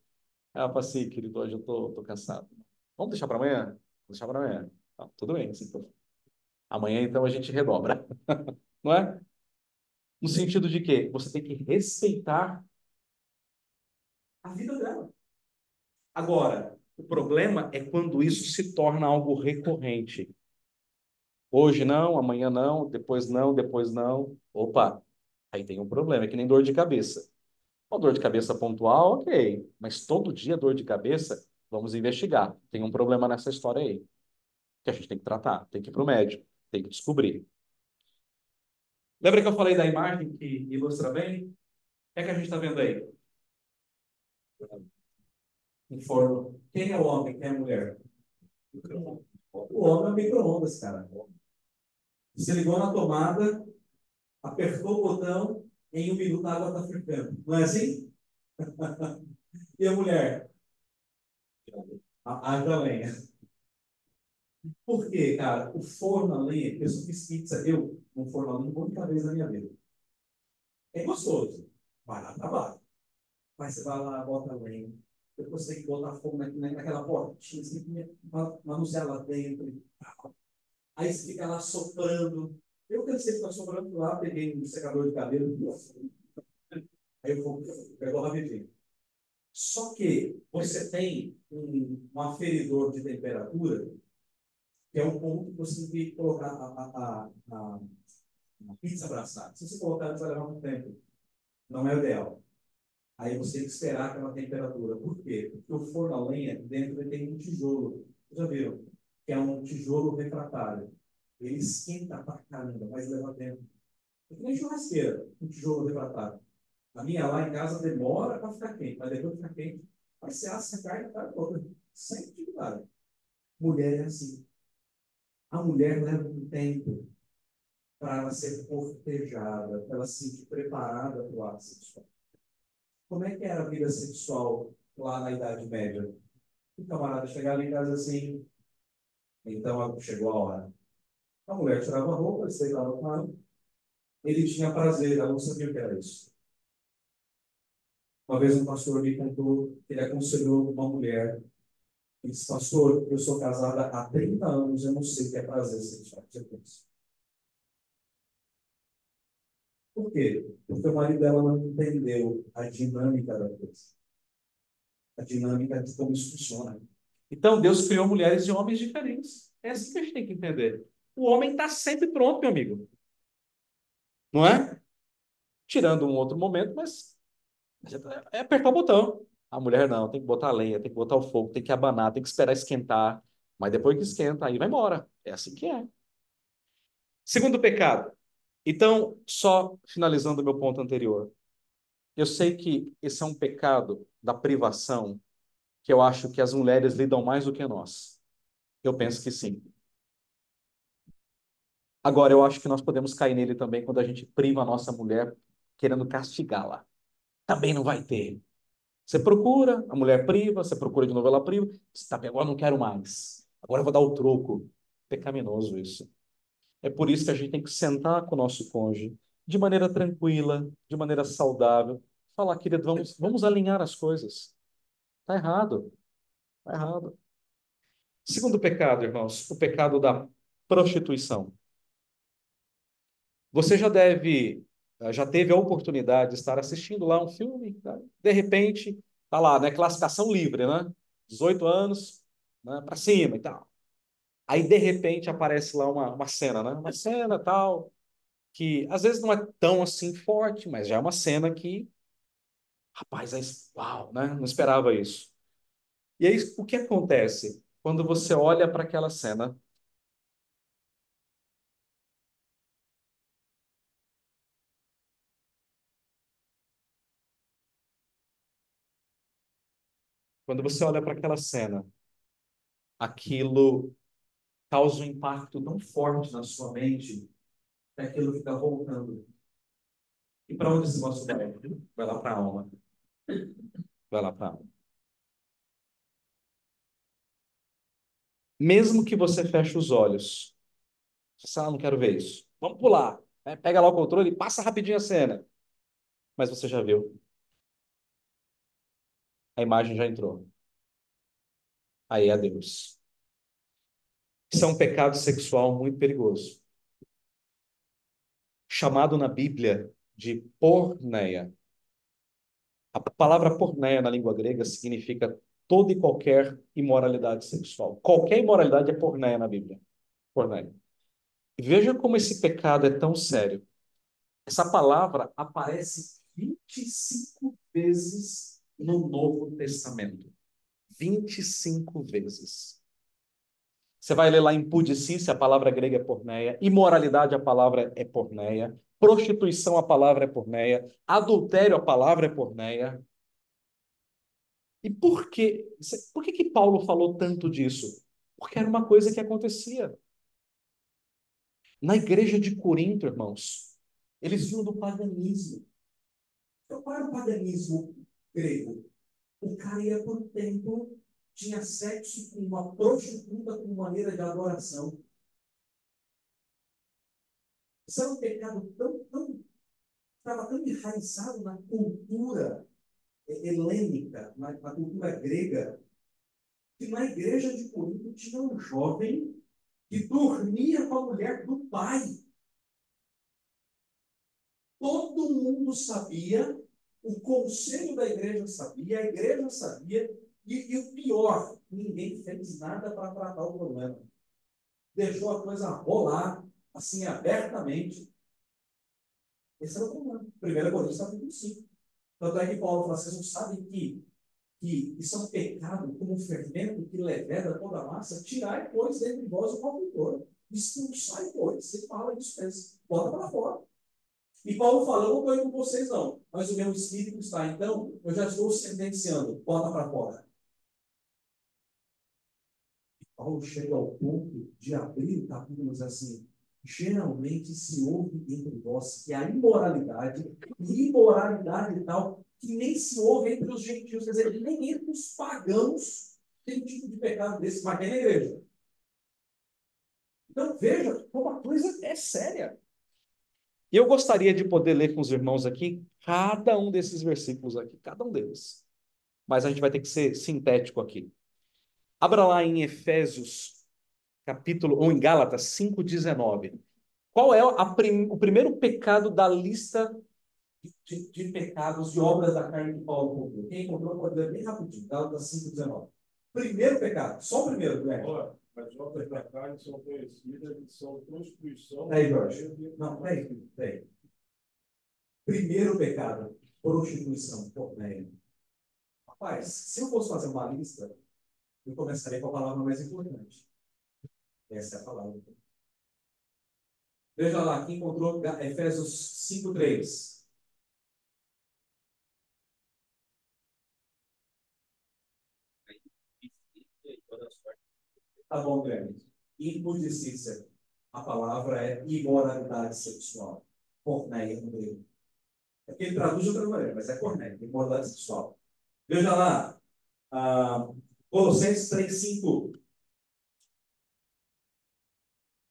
Ela fala assim, querido, hoje eu tô cansado. Vamos deixar para amanhã? Vamos deixar para amanhã. Tá, tudo bem. Assim, amanhã, então, a gente redobra. Não é? No sentido de que você tem que respeitar a vida dela. Agora, o problema é quando isso se torna algo recorrente. Hoje não, amanhã não, depois não, depois não. Opa, aí tem um problema, é que nem dor de cabeça. Uma dor de cabeça pontual, ok. Mas todo dia dor de cabeça, vamos investigar. Tem um problema nessa história aí. Que a gente tem que tratar, tem que ir para o médico, tem que descobrir. Lembra que eu falei da imagem que ilustra bem? O que é que a gente está vendo aí? Um forno. Quem é o homem? Quem é a mulher? O homem é o micro-ondas, cara. Você ligou na tomada, apertou o botão, em 1 minuto a água está fervendo. Não é assim? E a mulher? Haja lenha. Por quê, cara? O forno a lenha, eu só fiz pizza, eu, um forno a lenha, uma única vez na minha vida. É gostoso. Vai lá, trabalha. Mas você vai lá, bota a lenha. Depois você tem que botar fogo naquela portinha, assim, manusear lá dentro e tal. Aí você fica lá soprando. Eu cansei de ficar soprando lá, peguei um secador de cabelo. Aí eu vou, pegou rapidinho. Só que você tem um aferidor de temperatura, que é um ponto que você tem que colocar a pizza abraçada. Se você colocar, ela vai levar um tempo. Não é o ideal. Aí você tem que esperar aquela temperatura. Por quê? Porque o forno a lenha, dentro ele tem um tijolo. Vocês já viram? Que é um tijolo refratário. Ele esquenta pra caramba, mas leva tempo. É que nem churrasqueira, um tijolo refratário. A minha lá em casa demora para ficar quente, mas depois de ficar quente, vai ser assa a carne a tarde toda. Sem dificuldade. Mulher é assim. A mulher leva um tempo para ela ser cortejada, para ela se sentir preparada para o ato sexual. Como é que era a vida sexual lá na Idade Média? O camarada chegava em casa assim, então chegou a hora. A mulher tirava a roupa, ele se deitava com ela, ele tinha prazer, ela não sabia o que era isso. Uma vez um pastor me contou que ele aconselhou uma mulher. Ele disse, pastor, eu sou casada há 30 anos, eu não sei o que é prazer sexual. Por quê? Porque o marido dela não entendeu a dinâmica da coisa. A dinâmica de como isso funciona. Então, Deus criou mulheres e homens diferentes. É assim que a gente tem que entender. O homem está sempre pronto, meu amigo. Não é? Tirando um outro momento, mas é apertar o botão. A mulher não, tem que botar a lenha, tem que botar o fogo, tem que abanar, tem que esperar esquentar. Mas depois que esquenta, aí vai embora. É assim que é. Segundo pecado. Então, só finalizando o meu ponto anterior. Eu sei que esse é um pecado da privação, que eu acho que as mulheres lidam mais do que nós. Eu penso que sim. Agora, eu acho que nós podemos cair nele também quando a gente priva a nossa mulher querendo castigá-la. Também não vai ter. Você procura, a mulher priva, você procura de novo, ela priva. Você tá bem, agora eu não quero mais. Agora eu vou dar o troco. Pecaminoso isso. É por isso que a gente tem que sentar com o nosso cônjuge de maneira tranquila, de maneira saudável. Falar, querido, vamos alinhar as coisas. Tá errado, tá errado. Segundo pecado, irmãos, o pecado da prostituição. Você já teve a oportunidade de estar assistindo lá um filme, tá? De repente, tá lá, né? Classificação livre, né? 18 anos, né? Para cima e tal. Aí, de repente, aparece lá uma cena, né? Uma cena tal, que às vezes não é tão assim forte, mas já é uma cena que, rapaz, uau, né? Não esperava isso. E aí, o que acontece? Quando você olha para aquela cena, quando você olha para aquela cena, aquilo causa um impacto tão forte na sua mente que aquilo fica voltando. E para onde esse negócio vai? Vai lá para a alma. Vai lá para a alma. Mesmo que você feche os olhos, você fala, ah, não quero ver isso. Vamos pular. Né? Pega lá o controle e passa rapidinho a cena. Mas você já viu. A imagem já entrou. Aí é Deus. Isso é um pecado sexual muito perigoso. Chamado na Bíblia de porneia. A palavra porneia na língua grega significa toda e qualquer imoralidade sexual. Qualquer imoralidade é porneia na Bíblia. Porneia. Veja como esse pecado é tão sério. Essa palavra aparece 25 vezes no Novo Testamento. 25 vezes. Você vai ler lá impudicícia, a palavra grega é porneia. Imoralidade, a palavra é porneia. Prostituição, a palavra é porneia. Adultério, a palavra é porneia. E por que Paulo falou tanto disso? Porque era uma coisa que acontecia. Na igreja de Corinto, irmãos, eles vinham do paganismo. Então, qual era o paganismo grego? O cara ia para o templo, tinha sexo com uma prostituta como maneira de adoração. Isso era um pecado estava tão enraizado na cultura helênica, na cultura grega, que na igreja de Corinto tinha um jovem que dormia com a mulher do pai. Todo mundo sabia, o conselho da igreja sabia, a igreja sabia, e o pior, ninguém fez nada para tratar o problema. Deixou a coisa rolar, assim, abertamente. Esse era o problema. 1 Coríntios capítulo 5. Tanto é que Paulo fala, vocês não sabem que isso é um pecado como um fermento que leveda toda a massa? Tirai, pois, dentre vós o malfeitor. Expulsai, pois. Você fala isso mesmo. Bota para fora. E Paulo fala, eu não estou indo com vocês não, mas o meu espírito está. Então, eu já estou sentenciando. Bota para fora. Paulo chega ao ponto de abrir o capítulo e diz assim, geralmente se ouve entre vós que a imoralidade e tal, que nem se ouve entre os gentios, quer dizer, nem entre os pagãos tem um tipo de pecado desse, mas tem na igreja. Então, veja como a coisa é séria. E eu gostaria de poder ler com os irmãos aqui cada um desses versículos aqui, cada um deles. Mas a gente vai ter que ser sintético aqui. Abra lá em Efésios, capítulo, ou em Gálatas 5,19. Qual é o primeiro pecado da lista de pecados, de obras da carne que Paulo encontrou? Quem encontrou pode ler bem rapidinho, Gálatas 5,19. Primeiro pecado, só o primeiro, né? As obras da carne são conhecidas e são prostituição. Aí, Jorge. Não, peraí. Primeiro pecado, prostituição, porneia. Rapaz, se eu fosse fazer uma lista, eu começaria com a palavra mais importante. Essa é a palavra. Veja lá, quem encontrou Efésios 5:3. Tá bom, Guilherme. Imundicícia. A palavra é imoralidade sexual. Porneia no grego. É porque ele traduz de outra maneira, mas é porneia, imoralidade sexual. Veja lá, Colossenses 3:5.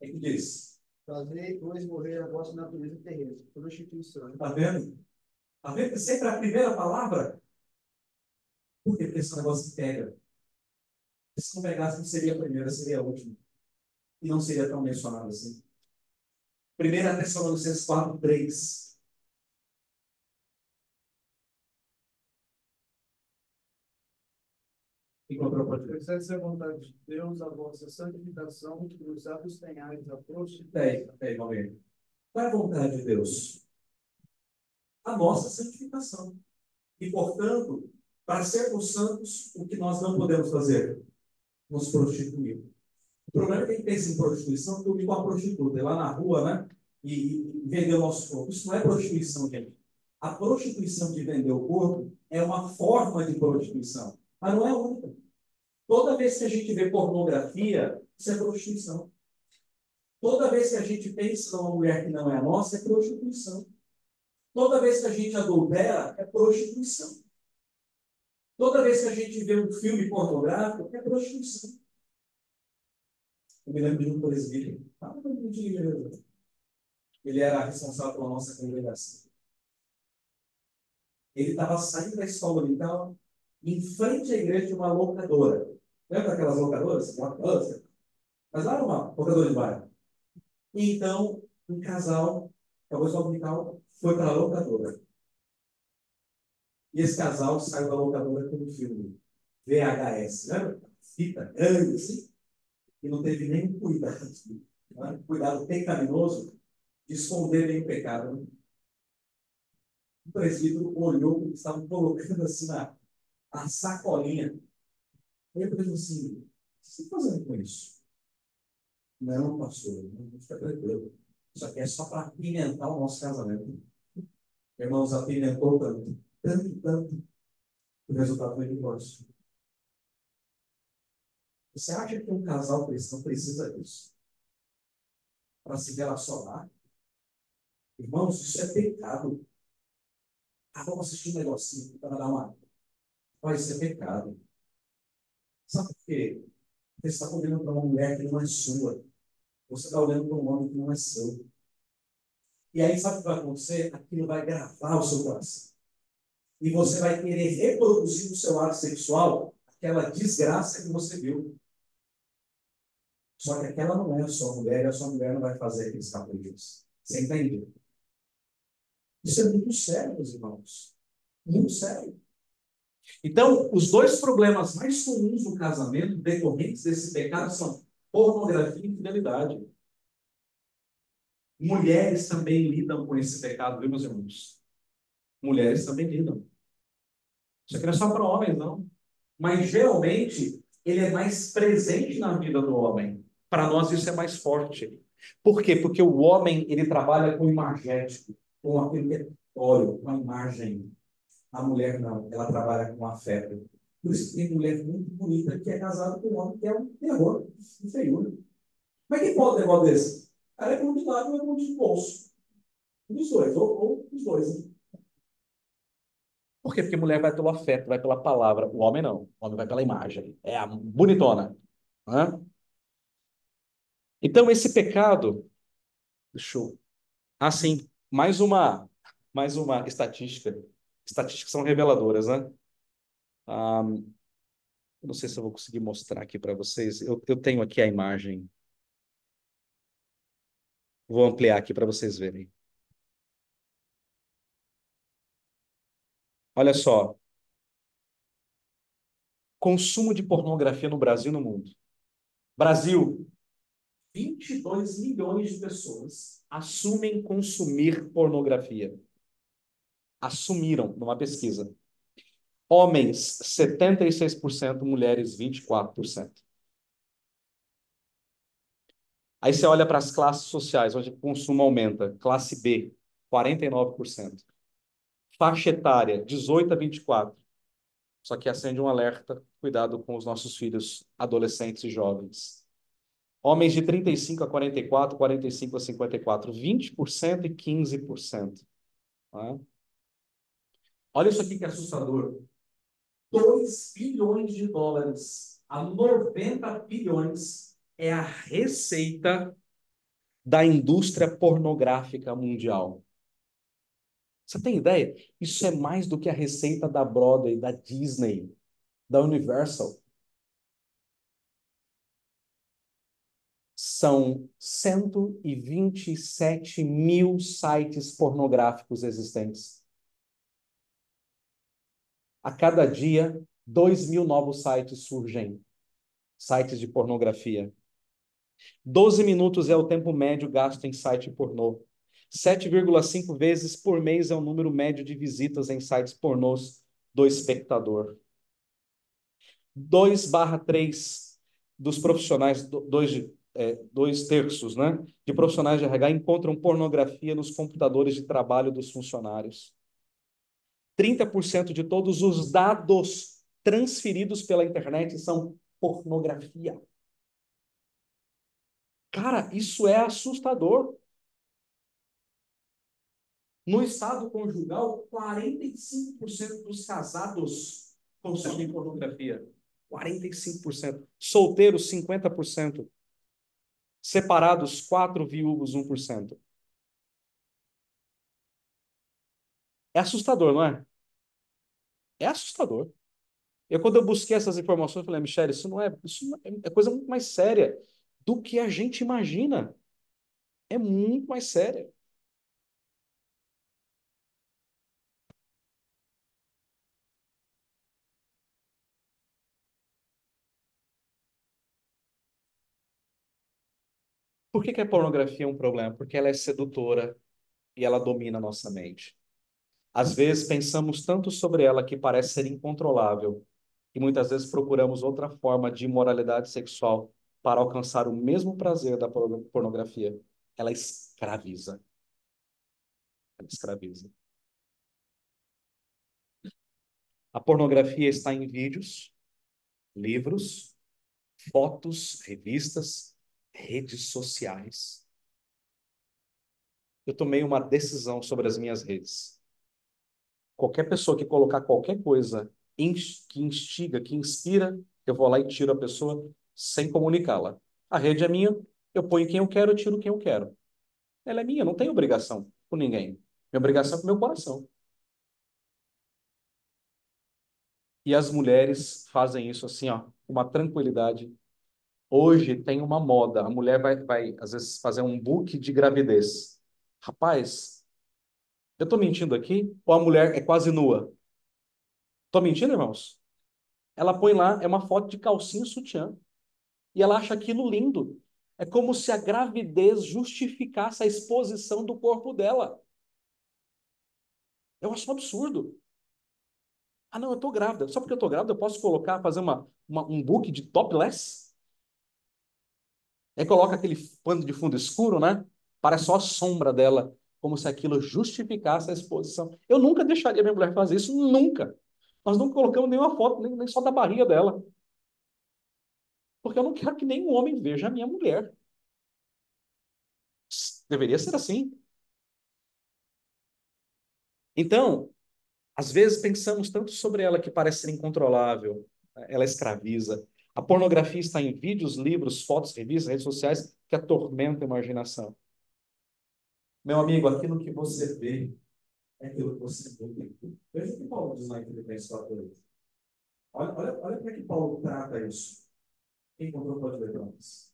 O que diz? Fazei, pois, morrer a vossa natureza terrena, prostituição. Está vendo? Está vendo que sempre a primeira palavra? Por quê? Porque esse negócio pega. Se não pegasse, não seria a primeira, seria a última. E não seria tão mencionado assim. 1 Tessalonicenses 4:3. Encontrou para Deus. Exerce a vontade de Deus, a vossa santificação, que nos abstenhais da prostituição. Vamos ver. Qual é a vontade de Deus? A nossa santificação. E, portanto, para sermos santos, o que nós não podemos fazer? Nos prostituir. O problema é que a gente pensa em prostituição, que eu vi com a prostituta, ir lá na rua, né? E vender o nosso corpo. Isso não é prostituição, gente. A prostituição de vender o corpo é uma forma de prostituição, mas não é única. Toda vez que a gente vê pornografia, isso é prostituição. Toda vez que a gente pensa numa mulher que não é a nossa, é prostituição. Toda vez que a gente adultera, é prostituição. Toda vez que a gente vê um filme pornográfico, é prostituição. Eu me lembro de um presbítero. Ele era responsável pela nossa congregação. Ele estava saindo da escola dominical em frente à igreja de uma locadora. Lembra aquelas locadoras? Mas lá era uma locadora de bairro. E então, um casal, acabou a escola dominical, foi para a locadora. E esse casal saiu da locadora com um filme VHS, lembra? Fita grande assim. E não teve nenhum cuidado, né? Cuidado pecaminoso de esconder nenhum pecado. Né? O presbítero olhou porque estavam colocando assim a sacolinha. Ele pensou assim: o que você está fazendo com isso? Não, pastor, não fica tranquilo. Isso aqui é só para apimentar o nosso casamento. Irmãos, apimentou tanto. O resultado foi divórcio. Você acha que um casal cristão precisa disso? Para se relacionar? Irmãos, isso é pecado. Vamos assistir um negocinho para dar uma. Vai ser pecado. Sabe por quê? Você está olhando para uma mulher que não é sua. Você está olhando para um homem que não é seu. E aí, sabe o que vai acontecer? Aquilo vai gravar o seu coração. E você vai querer reproduzir no seu ato sexual aquela desgraça que você viu. Só que aquela não é a sua mulher, e a sua mulher não vai fazer aqueles caprichos. Você entende? Isso é muito sério, meus irmãos. Muito sério. Então, os dois problemas mais comuns no casamento, decorrentes desse pecado, são pornografia e infidelidade. Mulheres também lidam com esse pecado, viu, meus irmãos? Mulheres também lidam. Isso aqui não é só para homens, não. Mas, geralmente, ele é mais presente na vida do homem. Para nós, isso é mais forte. Por quê? Porque o homem, ele trabalha com imagético, com aquilo que é óleo, com a imagem. A mulher não, ela trabalha com afeto. Por isso que tem mulher muito bonita que é casada com um homem que é um terror, um feiura. Como é que pode um negócio desse? Ela é bom de lado ou é bom de bolso. Um dos dois, ou os dois. Né? Por quê? Porque mulher vai pelo afeto, vai pela palavra. O homem não. O homem vai pela imagem. É a bonitona. Hã? Então, esse pecado. Deixa eu. Sim, mais uma estatística. Estatísticas são reveladoras, né? Não sei se eu vou conseguir mostrar aqui para vocês. Eu tenho aqui a imagem. Vou ampliar aqui para vocês verem. Olha só. Consumo de pornografia no Brasil e no mundo. Brasil, 22 milhões de pessoas assumem consumir pornografia. Assumiram numa pesquisa. Homens, 76%, mulheres, 24%. Aí você olha para as classes sociais, onde o consumo aumenta. Classe B, 49%. Faixa etária, 18 a 24. Só que acende um alerta, cuidado com os nossos filhos adolescentes e jovens. Homens de 35 a 44, 45 a 54, 20% e 15%. Tá? Olha isso aqui que é assustador. 2 bilhões de dólares a 90 bilhões é a receita da indústria pornográfica mundial. Você tem ideia? Isso é mais do que a receita da Broadway, da Disney, da Universal. São 127 mil sites pornográficos existentes. A cada dia, 2 mil novos sites surgem. Sites de pornografia. 12 minutos é o tempo médio gasto em site pornô. 7,5 vezes por mês é o número médio de visitas em sites pornôs do espectador. 2/3 dos profissionais, 2/3, né, de profissionais de RH encontram pornografia nos computadores de trabalho dos funcionários. 30% de todos os dados transferidos pela internet são pornografia. Cara, isso é assustador. No estado conjugal, 45% dos casados consomem pornografia. 45%. Solteiros, 50%. Separados, 4 viúvos, 1%. É assustador, não é? É assustador. Quando eu busquei essas informações, eu falei, Michele, isso é coisa muito mais séria do que a gente imagina. É muito mais séria. Por que que a pornografia é um problema? Porque ela é sedutora e ela domina a nossa mente. Às vezes pensamos tanto sobre ela que parece ser incontrolável e muitas vezes procuramos outra forma de imoralidade sexual para alcançar o mesmo prazer da pornografia. Ela escraviza. Ela escraviza. A pornografia está em vídeos, livros, fotos, revistas, redes sociais. Eu tomei uma decisão sobre as minhas redes. Qualquer pessoa que colocar qualquer coisa que instiga, que inspira, eu vou lá e tiro a pessoa sem comunicá-la. A rede é minha, eu ponho quem eu quero, eu tiro quem eu quero. Ela é minha, não tenho obrigação com ninguém. Minha obrigação é com o meu coração. E as mulheres fazem isso assim, ó, com uma tranquilidade. Hoje tem uma moda, a mulher vai às vezes fazer um book de gravidez. Rapaz, eu tô mentindo aqui? Ou a mulher é quase nua? Tô mentindo, irmãos? Ela põe lá, é uma foto de calcinha e sutiã. E ela acha aquilo lindo. É como se a gravidez justificasse a exposição do corpo dela. Eu acho um absurdo. Ah, não, eu tô grávida. Só porque eu tô grávida, eu posso colocar, fazer um book de topless? Aí coloca aquele pano de fundo escuro, né? Parece só a sombra dela, como se aquilo justificasse a exposição. Eu nunca deixaria minha mulher fazer isso, nunca. Nós não colocamos nenhuma foto, nem só da barriga dela. Porque eu não quero que nenhum homem veja a minha mulher. Deveria ser assim. Então, às vezes pensamos tanto sobre ela que parece ser incontrolável, ela escraviza. A pornografia está em vídeos, livros, fotos, revistas, redes sociais que atormentam a imaginação. Meu amigo, aquilo que você vê é aquilo que você vê. Veja o que Paulo diz lá em Filipenses 4:8. Olha como é que Paulo trata isso. Quem encontrou pode ler para nós.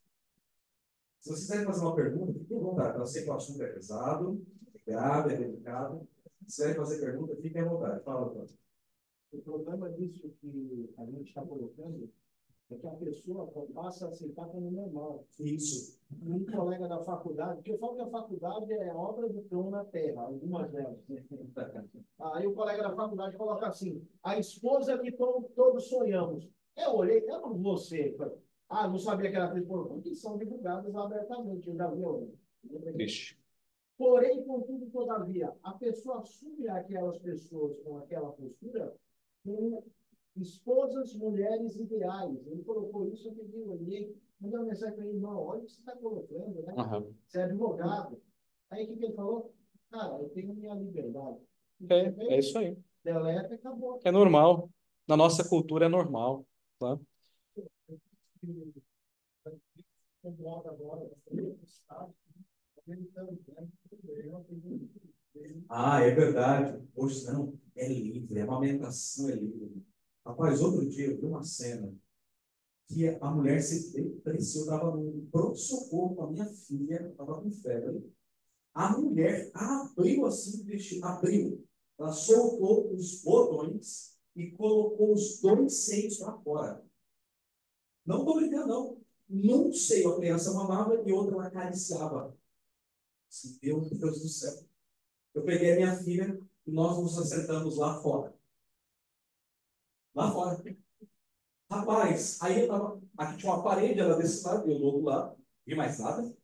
Se vocês quiserem fazer uma pergunta, fiquem à vontade. Eu sei que o assunto é pesado, é grave, é delicado. Se quiserem fazer pergunta, fiquem à vontade. Fala, Antônio. O problema disso que a gente está colocando É que a pessoa passa a aceitar como normal. Isso. Um colega da faculdade, porque eu falo que a faculdade é obra do cão na terra, algumas delas. Né? Aí o colega da faculdade coloca assim, a esposa que todos sonhamos. Eu olhei, eu não vou ser. Não sabia que era atriz pornô, que são divulgadas abertamente, eu já vi. Triste. Porém, contudo, todavia, a pessoa assume aquelas pessoas com aquela postura como esposas, mulheres ideais. Ele colocou isso, eu pedi, olhei, mandei uma mensagem para ele, irmão, olha o que você está colocando, né? Uhum. Você é advogado. Aí o que ele falou? Cara, eu tenho minha liberdade. É isso aí. Deleta e acabou. É normal. Na nossa cultura é normal. Tá? Ah, é verdade. Hoje não, é livre, a amamentação é livre. Rapaz, outro dia eu vi uma cena que a mulher se depreciou, estava no pronto-socorro com a minha filha, estava com febre. A mulher abriu assim o vestido, abriu. Ela soltou os botões e colocou os dois seios para fora. Não estou brincando, não. Num seio a criança mamava e outra ela acariciava. Meu Deus do céu. Eu peguei a minha filha e nós nos acertamos lá fora. Lá fora. Rapaz, aí eu tava. Aqui tinha uma parede, ela desse lado, e eu do outro lado. Vi mais nada.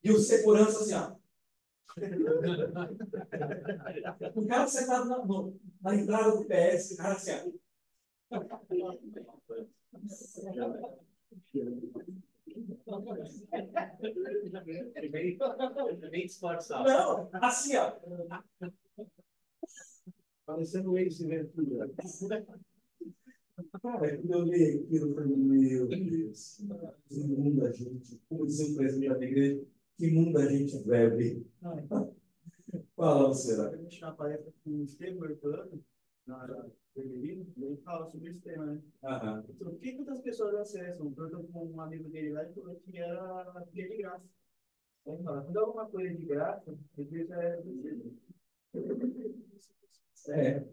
E o segurança assim, ó. O cara sentado na entrada do PS, o cara assim, ó. Bem disfarçado. Não, assim, ó. Parecendo esse Ventura. Cara, quando eu li aquilo, eu falei, meu Deus, que mundo a gente, como dizia o presidente da igreja, que mundo a gente bebe. Fala, você. A gente na palestra com o Estevam Urbano, na Berlim, ele fala sobre esse tema, né? Aham. Então, por que muitas pessoas acessam? Perguntou com um amigo dele lá e falou que era de graça. Aí fala, quando é alguma coisa de graça, às vezes é É.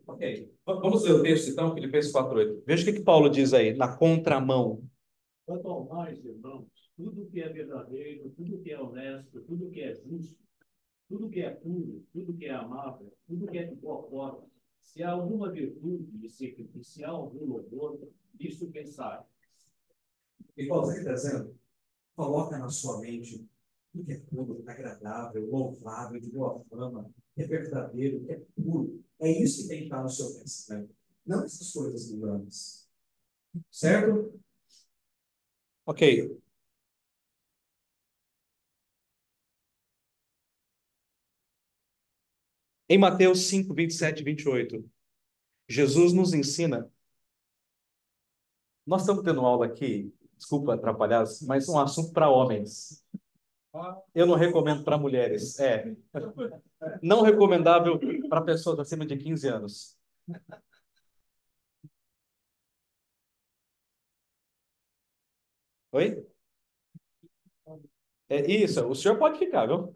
Ok. Vamos ler o texto, então, Filipenses 4:8. Veja o que Paulo diz aí, na contramão. Quanto ao mais, irmãos, tudo que é verdadeiro, tudo que é honesto, tudo que é justo, tudo que é puro, tudo que é amável, tudo que é de boa forma, se há alguma virtude e se há algum louvor, isso pensar. E Paulo está dizendo, coloca na sua mente o que é puro, agradável, louvável, de boa fama, que é verdadeiro, que é puro. É isso que tem que estar no seu pensamento. Não essas coisas mundanas. Certo? Ok. Em Mateus 5, 27 e 28, Jesus nos ensina. Nós estamos tendo aula aqui, desculpa atrapalhar, mas um assunto para homens. Eu não recomendo para mulheres. Não recomendável para pessoas acima de 15 anos. Oi? É isso, o senhor pode ficar, viu?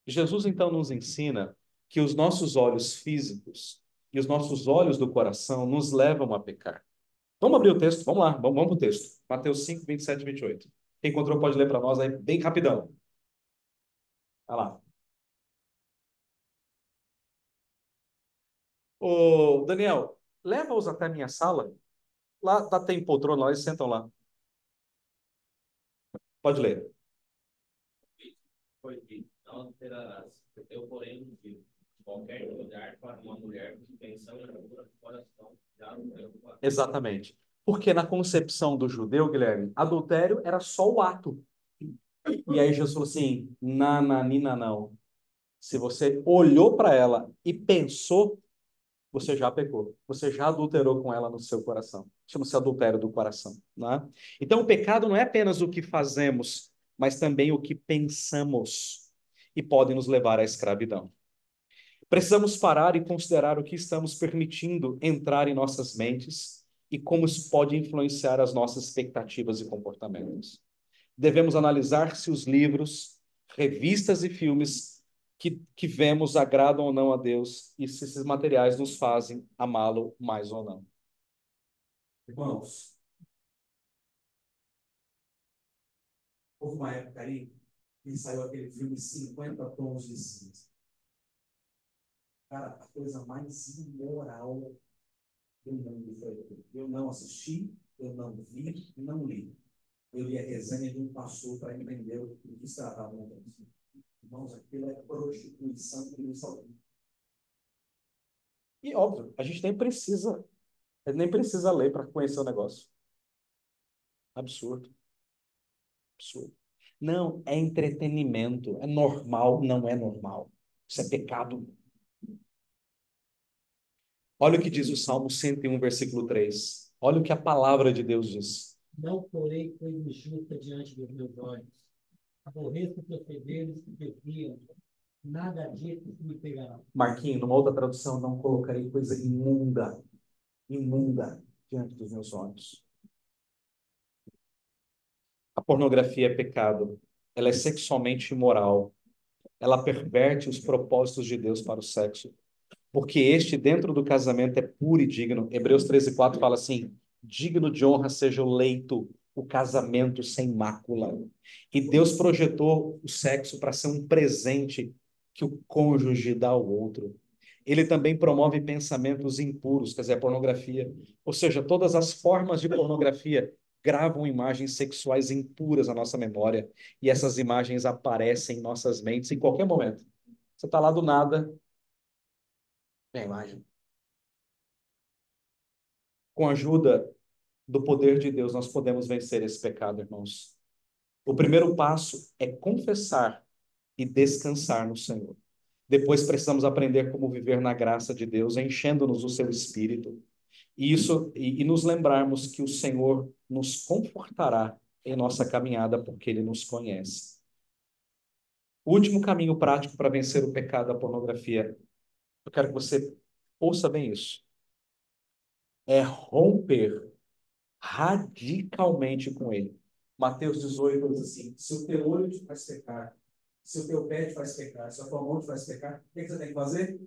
Jesus então nos ensina que os nossos olhos físicos e os nossos olhos do coração nos levam a pecar. Vamos abrir o texto, vamos lá, vamos para o texto. Mateus 5, 27 e 28. Quem encontrou pode ler para nós aí bem rapidão. Vai lá. Ô, Daniel, leva-os até a minha sala. Lá tem poltrona, lá eles sentam lá. Pode ler. Foi dito, não adulterarás. Eu, porém, vos digo, qualquer que olhar para uma mulher com pensão e pura de coração, já não deu para. Exatamente. Porque na concepção do judeu, Guilherme, adultério era só o ato. E aí Jesus falou assim, nananina não. Se você olhou para ela e pensou, você já pecou. Você já adulterou com ela no seu coração. Chama-se adultério do coração. Né? Então, o pecado não é apenas o que fazemos, mas também o que pensamos. E pode nos levar à escravidão. Precisamos parar e considerar o que estamos permitindo entrar em nossas mentes e como isso pode influenciar as nossas expectativas e comportamentos. Devemos analisar se os livros, revistas e filmes que vemos agradam ou não a Deus e se esses materiais nos fazem amá-lo mais ou não. Irmãos, houve uma época aí que saiu aquele filme 50 Tons de Cinza. Cara, a coisa mais imoral do mundo foi aquilo. Eu não assisti, eu não vi, não li. Eu li a resenha de um pastor para entender o que se tratava no texto. Irmãos, aquilo é prostituição e saúde. E óbvio, a gente nem precisa ler para conhecer o negócio. Absurdo, absurdo. Não, é entretenimento, é normal, não é normal. Isso é pecado. Olha o que diz o Salmo 101, versículo 3. Olha o que a palavra de Deus diz. Não porei coisa injusta diante dos meus olhos. Aborreço procederes que desviam. Nada disso me pegará. Marquinhos, numa outra tradução, não colocarei coisa imunda, imunda diante dos meus olhos. A pornografia é pecado. Ela é sexualmente imoral. Ela perverte os propósitos de Deus para o sexo. Porque este, dentro do casamento, é puro e digno. Hebreus 13:4 fala assim: digno de honra seja o leito, o casamento sem mácula. E Deus projetou o sexo para ser um presente que o cônjuge dá ao outro. Ele também promove pensamentos impuros, quer dizer, a pornografia. Ou seja, todas as formas de pornografia gravam imagens sexuais impuras na nossa memória. E essas imagens aparecem em nossas mentes em qualquer momento. Você está lá do nada, vem a imagem. Com a ajuda do poder de Deus, nós podemos vencer esse pecado, irmãos. O primeiro passo é confessar e descansar no Senhor. Depois precisamos aprender como viver na graça de Deus, enchendo-nos do seu Espírito. E nos lembrarmos que o Senhor nos confortará em nossa caminhada, porque Ele nos conhece. O último caminho prático para vencer o pecado da pornografia, eu quero que você ouça bem isso, é romper radicalmente com ele. Mateus 18 diz assim: se o teu olho te faz pecar, se o teu pé te faz pecar, se a tua mão te faz pecar, o que você tem que fazer?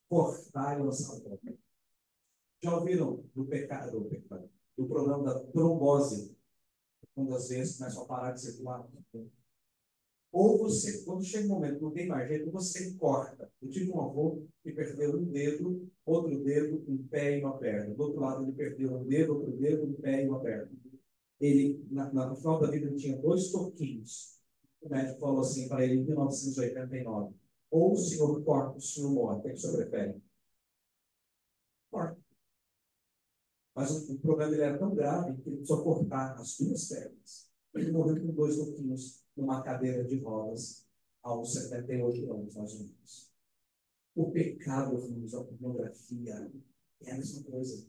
Cortar e lançar fora. Já ouviram do problema da trombose? Quando às vezes começa a parar de circular. Ou você, quando chega um momento que não tem mais jeito, você corta. Eu tive um avô que perdeu um dedo, outro dedo, um pé e uma perna. Do outro lado, ele perdeu um dedo, outro dedo, um pé e uma perna. Ele, no final da vida, ele tinha 2 toquinhos. O médico falou assim para ele em 1989: ou o senhor corta, ou o senhor morre. O que o senhor prefere? Corta. Mas o problema dele era tão grave que ele precisou cortar as 2 pernas. Ele morreu com 2 toquinhos numa cadeira de rodas aos 78 anos, mais ou menos. O pecado, irmãos, a pornografia é a mesma coisa.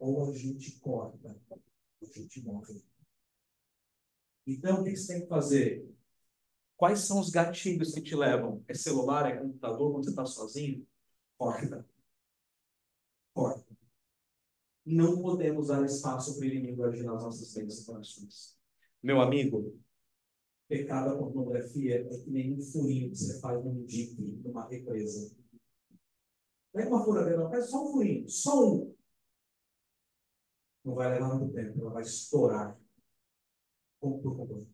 Ou a gente corta, ou a gente morre. Então, o que você tem que fazer? Quais são os gatilhos que te levam? É celular, é computador, quando você está sozinho? Corta. Corta. Não podemos dar espaço para o inimigo agir nas nossas mentes e corações. Meu amigo, Pecado da pornografia é que nem um furinho que você faz num dique, numa represa. Pega uma furadeira, faz só um furinho, só um. Não vai levar muito tempo, ela vai estourar. Ponto por ponto.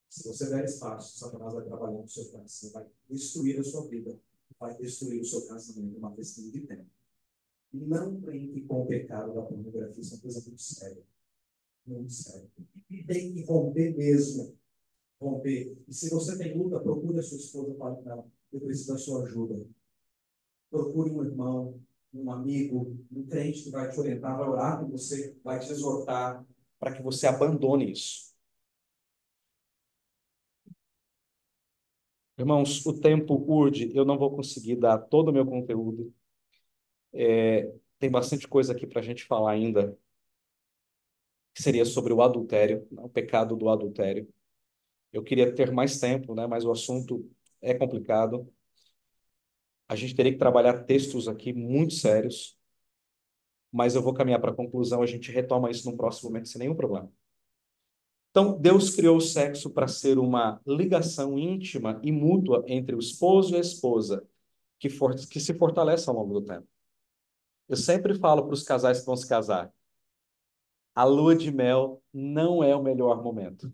Se você der espaço, Satanás vai trabalhar no seu coração, vai destruir a sua vida, vai destruir o seu casamento, uma questão de tempo. Não brinque com o pecado da pornografia, isso é uma coisa muito séria. Muito séria. Tem que romper mesmo. Romper. E se você tem luta, procure a sua esposa para ela. Eu preciso da sua ajuda. Procure um irmão, um amigo, um crente que vai te orientar, vai orar com você, vai te exortar para que você abandone isso. Irmãos, o tempo urge, eu não vou conseguir dar todo o meu conteúdo. Tem bastante coisa aqui para a gente falar ainda, que seria sobre o adultério, né, o pecado do adultério. Eu queria ter mais tempo, né, mas o assunto é complicado. A gente teria que trabalhar textos aqui muito sérios, mas eu vou caminhar para a conclusão, a gente retoma isso no próximo momento sem nenhum problema. Então, Deus criou o sexo para ser uma ligação íntima e mútua entre o esposo e a esposa, que se fortalece ao longo do tempo. Eu sempre falo para os casais que vão se casar, a lua de mel não é o melhor momento.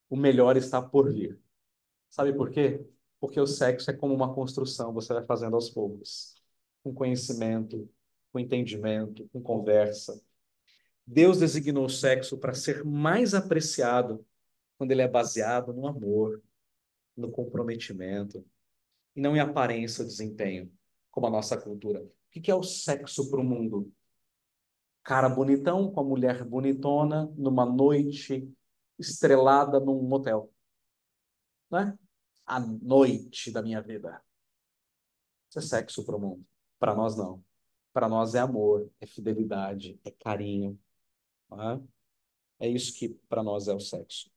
O melhor está por vir. Sabe por quê? Porque o sexo é como uma construção, você vai fazendo aos poucos, com conhecimento, com entendimento, com conversa. Deus designou o sexo para ser mais apreciado quando ele é baseado no amor, no comprometimento, e não em aparência ou desempenho, como a nossa cultura. O que é o sexo para o mundo? Cara bonitão com a mulher bonitona numa noite estrelada num motel, né? A noite da minha vida. Isso é sexo para o mundo. Para nós, não. Para nós é amor, é fidelidade, é carinho. Né? É isso que para nós é o sexo.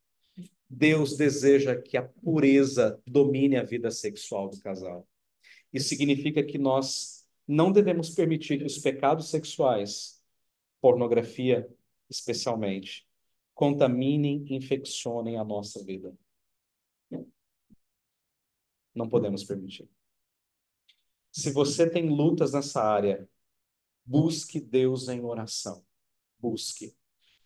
Deus deseja que a pureza domine a vida sexual do casal. Isso significa que nós não devemos permitir que os pecados sexuais, pornografia especialmente, contaminem e infeccionem a nossa vida. Não podemos permitir. Se você tem lutas nessa área, busque Deus em oração. Busque.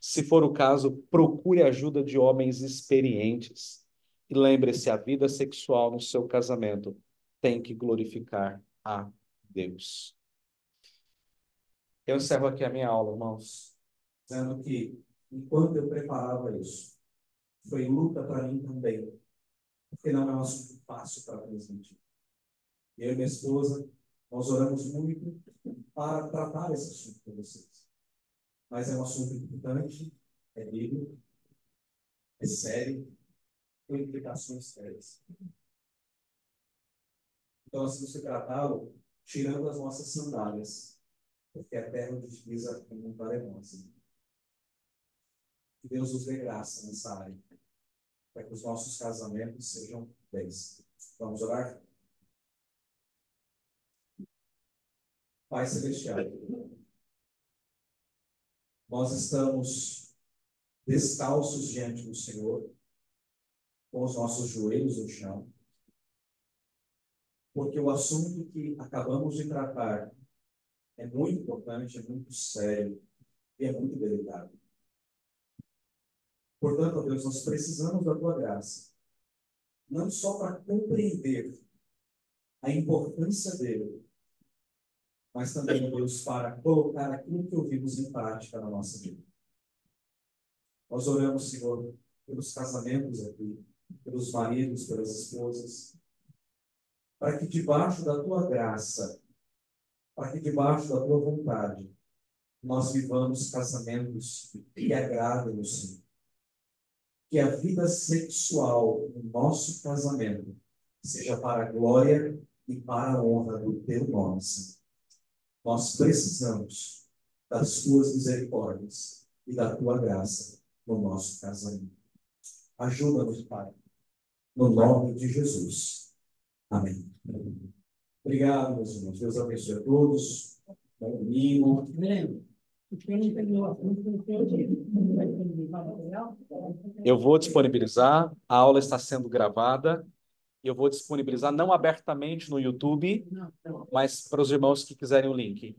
Se for o caso, procure a ajuda de homens experientes. E lembre-se, a vida sexual no seu casamento tem que glorificar a Deus. Eu encerro aqui a minha aula, irmãos, dizendo que, enquanto eu preparava isso, foi luta para mim também, porque não é um assunto fácil para transmitir. Eu e minha esposa, nós oramos muito para tratar esse assunto com vocês. Mas é um assunto importante, é bíblico, é sério, tem implicações sérias. Então, nós temos que tratá-lo tirando as nossas sandálias, porque a terra onde pisa é muito arenosa. Que Deus nos dê graça nessa área, para que os nossos casamentos sejam bens. Vamos orar? Pai Celestial, nós estamos descalços diante do Senhor, com os nossos joelhos no chão, porque o assunto que acabamos de tratar é muito importante, é muito sério e é muito delicado. Portanto, Deus, nós precisamos da Tua graça, não só para compreender a importância dele, mas também, Deus, para colocar aquilo que ouvimos em prática na nossa vida. Nós oramos, Senhor, pelos casamentos aqui, pelos maridos, pelas esposas, para que debaixo da Tua graça, para que debaixo da Tua vontade, nós vivamos casamentos que agradem o Senhor. Que a vida sexual no nosso casamento seja para a glória e para a honra do Teu nome, Senhor. Nós precisamos das Tuas misericórdias e da Tua graça no nosso casamento. Ajuda-nos, Pai, no nome de Jesus. Amém. Obrigado, meus irmãos. Deus abençoe a todos. Bom domingo. Eu vou disponibilizar, a aula está sendo gravada, eu vou disponibilizar não abertamente no YouTube, mas para os irmãos que quiserem o link.